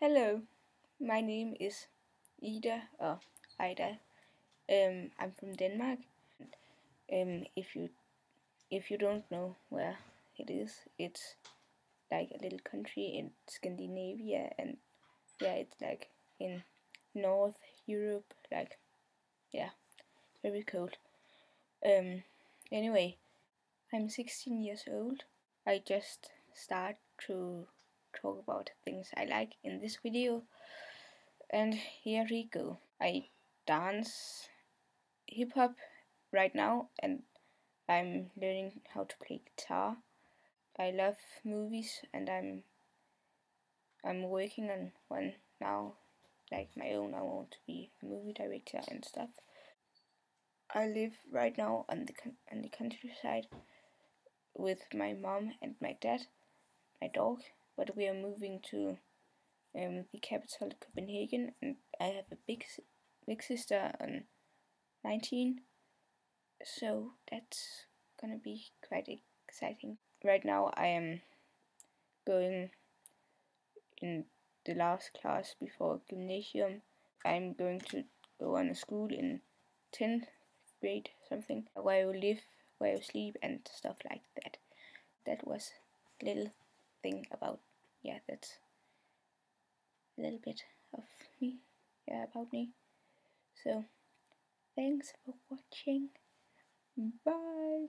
Hello, my name is Ida or Ida. I'm from Denmark. If you don't know where it is, it's like a little country in Scandinavia, and yeah, it's like in North Europe. Like yeah, very cold. Anyway, I'm 16 years old. I just start to talk about things I like in this video, and here we go. I dance hip hop right now, and I'm learning how to play guitar. I love movies, and I'm working on one now, like my own. I want to be a movie director and stuff. I live right now on the countryside with my mom and my dad, my dog. But we are moving to the capital, Copenhagen, and I have a big sister on 19. So that's gonna be quite exciting. Right now I am going in the last class before gymnasium. I'm going to go on a school in 10th grade something, where I will live, where I will sleep and stuff like that. That was a little thing about, yeah, that's a little bit of me, yeah, about me. So thanks for watching. Bye.